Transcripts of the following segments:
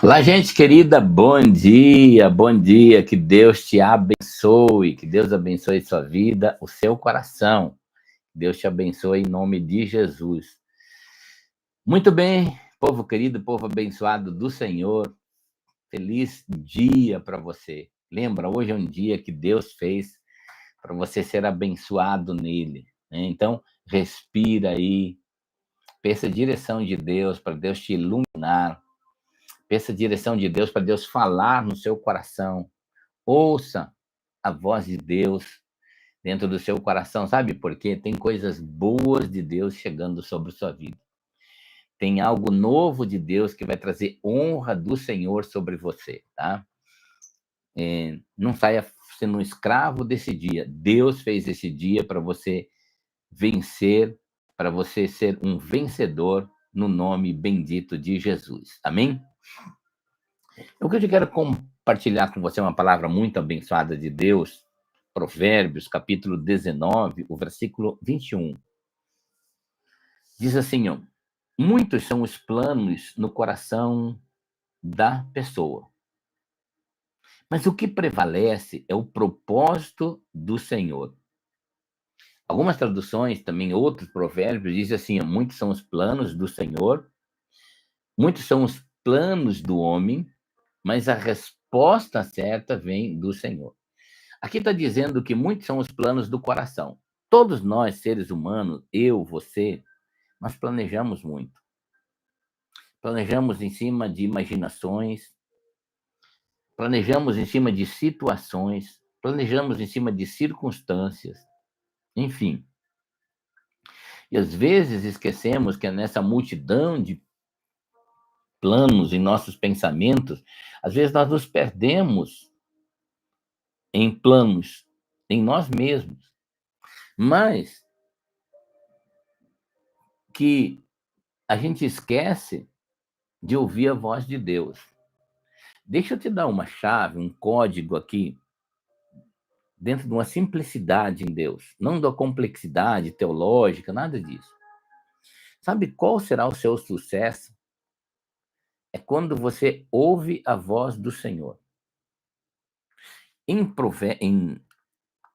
Olá, gente querida, bom dia, que Deus te abençoe, que Deus abençoe sua vida, o seu coração, Deus te abençoe em nome de Jesus. Muito bem, povo querido, povo abençoado do Senhor, feliz dia para você. Lembra, hoje é um dia que Deus fez para você ser abençoado nele, né? Então, respira aí, peça a direção de Deus para Deus te iluminar. Peça a direção de Deus para Deus falar no seu coração. Ouça a voz de Deus dentro do seu coração. Sabe por quê? Tem coisas boas de Deus chegando sobre sua vida. Tem algo novo de Deus que vai trazer honra do Senhor sobre você, tá? Não saia sendo um escravo desse dia. Deus fez esse dia para você vencer, para você ser um vencedor no nome bendito de Jesus. Amém? O que eu quero compartilhar com você é uma palavra muito abençoada de Deus, Provérbios, capítulo 19, o versículo 21. Diz assim, ó, muitos são os planos no coração da pessoa, mas o que prevalece é o propósito do Senhor. Algumas traduções, também outros provérbios, dizem assim, ó, muitos são os planos do Senhor, muitos são os planos do homem, mas a resposta certa vem do Senhor. Aqui está dizendo que muitos são os planos do coração. Todos nós, seres humanos, eu, você, nós planejamos muito. Planejamos em cima de imaginações, planejamos em cima de situações, planejamos em cima de circunstâncias, enfim. E às vezes esquecemos que nessa multidão de planos em nossos pensamentos, às vezes nós nos perdemos em planos, em nós mesmos. Mas que a gente esquece de ouvir a voz de Deus. Deixa eu te dar uma chave, um código aqui, dentro de uma simplicidade em Deus, não da complexidade teológica, nada disso. Sabe qual será o seu sucesso? É quando você ouve a voz do Senhor. Em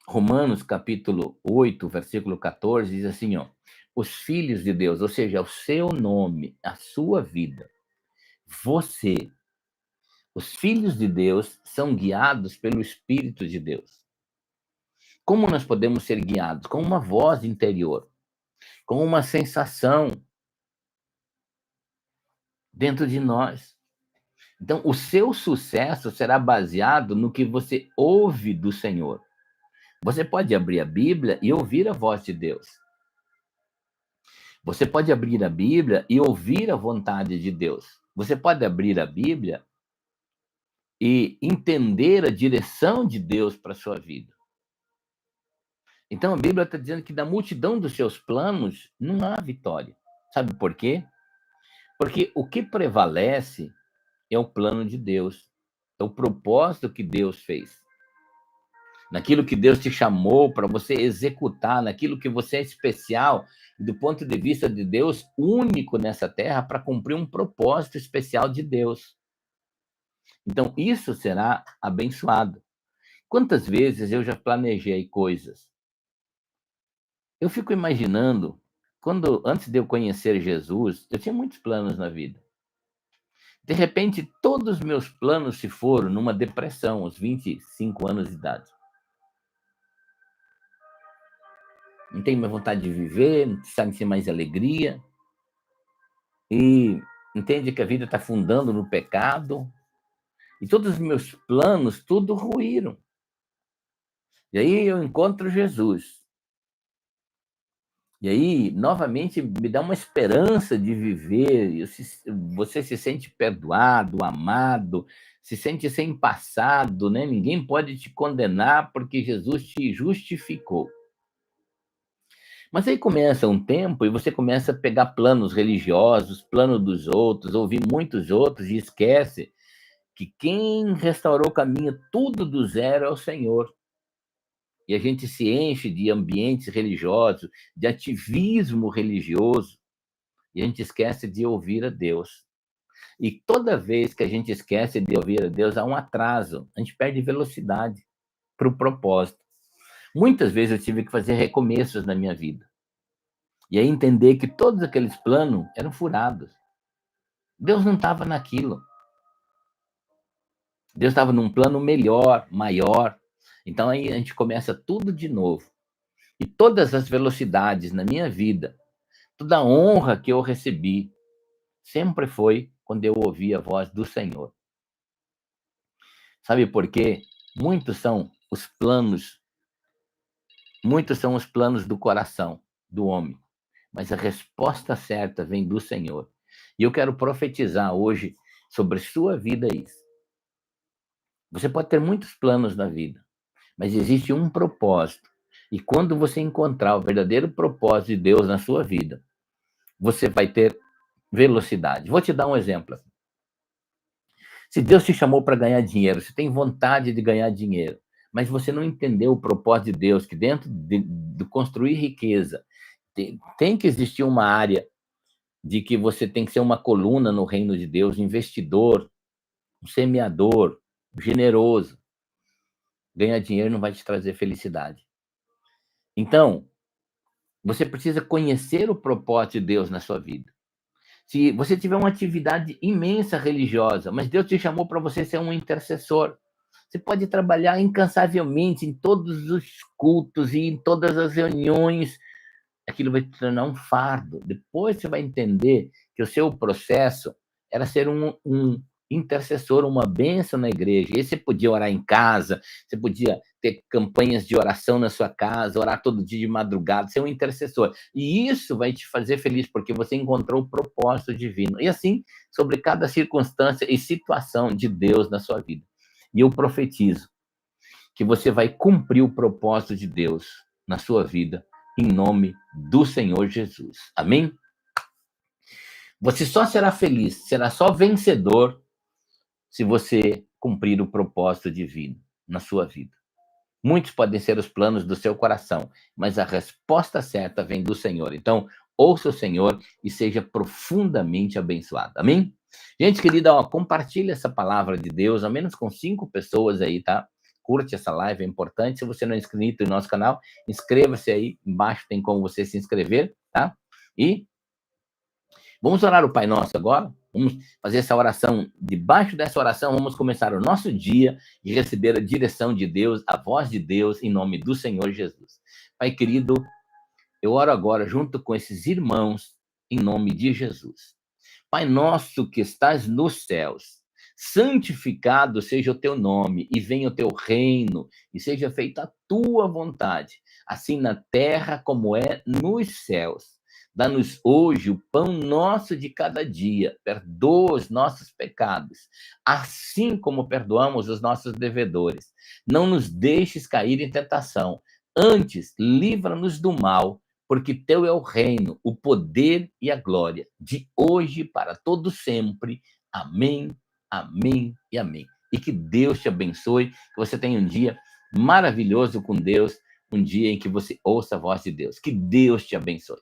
Romanos, capítulo 8, versículo 14, diz assim, ó, os filhos de Deus, ou seja, o seu nome, a sua vida, você, os filhos de Deus são guiados pelo Espírito de Deus. Como nós podemos ser guiados? Com uma voz interior, com uma sensação dentro de nós. Então, o seu sucesso será baseado no que você ouve do Senhor. Você pode abrir a Bíblia e ouvir a voz de Deus. Você pode abrir a Bíblia e ouvir a vontade de Deus. Você pode abrir a Bíblia e entender a direção de Deus para a sua vida. Então, a Bíblia está dizendo que da multidão dos seus planos não há vitória. Sabe por quê? Porque o que prevalece é o plano de Deus, é o propósito que Deus fez. Naquilo que Deus te chamou para você executar, naquilo que você é especial, do ponto de vista de Deus, único nessa terra para cumprir um propósito especial de Deus. Então, isso será abençoado. Quantas vezes eu já planejei coisas? Eu fico imaginando, antes de eu conhecer Jesus, eu tinha muitos planos na vida. De repente, todos os meus planos se foram numa depressão, aos 25 anos de idade. Não tenho mais vontade de viver, não sabe ter mais alegria. E entende que a vida está afundando no pecado. E todos os meus planos, tudo ruíram. E aí eu encontro Jesus. E aí, novamente, me dá uma esperança de viver. Você se sente perdoado, amado, se sente sem passado, né? Ninguém pode te condenar porque Jesus te justificou. Mas aí começa um tempo e você começa a pegar planos religiosos, plano dos outros, ouvir muitos outros e esquece que quem restaurou o caminho tudo do zero é o Senhor. E a gente se enche de ambientes religiosos, de ativismo religioso, e a gente esquece de ouvir a Deus. E toda vez que a gente esquece de ouvir a Deus, há um atraso, a gente perde velocidade para o propósito. Muitas vezes eu tive que fazer recomeços na minha vida. E aí entender que todos aqueles planos eram furados. Deus não estava naquilo. Deus estava num plano melhor, maior. Então aí a gente começa tudo de novo. E todas as velocidades na minha vida, toda a honra que eu recebi, sempre foi quando eu ouvi a voz do Senhor. Sabe por quê? Muitos são os planos do coração do homem, mas a resposta certa vem do Senhor. E eu quero profetizar hoje sobre sua vida isso. Você pode ter muitos planos na vida, mas existe um propósito. E quando você encontrar o verdadeiro propósito de Deus na sua vida, você vai ter velocidade. Vou te dar um exemplo. Se Deus te chamou para ganhar dinheiro, você tem vontade de ganhar dinheiro, mas você não entendeu o propósito de Deus, que dentro de construir riqueza, tem que existir uma área de que você tem que ser uma coluna no reino de Deus, um investidor, um semeador, um generoso. Ganhar dinheiro não vai te trazer felicidade. Então, você precisa conhecer o propósito de Deus na sua vida. Se você tiver uma atividade imensa religiosa, mas Deus te chamou para você ser um intercessor, você pode trabalhar incansavelmente em todos os cultos e em todas as reuniões, aquilo vai te tornar um fardo. Depois você vai entender que o seu processo era ser um intercessor, uma bênção na igreja. E você podia orar em casa, você podia ter campanhas de oração na sua casa, orar todo dia de madrugada, ser um intercessor. E isso vai te fazer feliz, porque você encontrou o propósito divino. E assim, sobre cada circunstância e situação de Deus na sua vida. E eu profetizo que você vai cumprir o propósito de Deus na sua vida, em nome do Senhor Jesus. Amém? Você só será feliz, será só vencedor se você cumprir o propósito divino na sua vida. Muitos podem ser os planos do seu coração, mas a resposta certa vem do Senhor. Então, ouça o Senhor e seja profundamente abençoado. Amém? Gente querida, ó, compartilha essa palavra de Deus, ao menos com 5 pessoas aí, tá? Curte essa live, é importante. Se você não é inscrito no nosso canal, inscreva-se aí. Embaixo tem como você se inscrever, tá? E vamos orar o Pai Nosso agora? Vamos fazer essa oração. Debaixo dessa oração, vamos começar o nosso dia e receber a direção de Deus, a voz de Deus, em nome do Senhor Jesus. Pai querido, eu oro agora junto com esses irmãos, em nome de Jesus. Pai nosso que estás nos céus, santificado seja o teu nome, e venha o teu reino, e seja feita a tua vontade, assim na terra como é nos céus. Dá-nos hoje o pão nosso de cada dia, perdoa os nossos pecados, assim como perdoamos os nossos devedores. Não nos deixes cair em tentação, antes livra-nos do mal, porque teu é o reino, o poder e a glória, de hoje para todo sempre. Amém, amém e amém. E que Deus te abençoe, que você tenha um dia maravilhoso com Deus, um dia em que você ouça a voz de Deus. Que Deus te abençoe.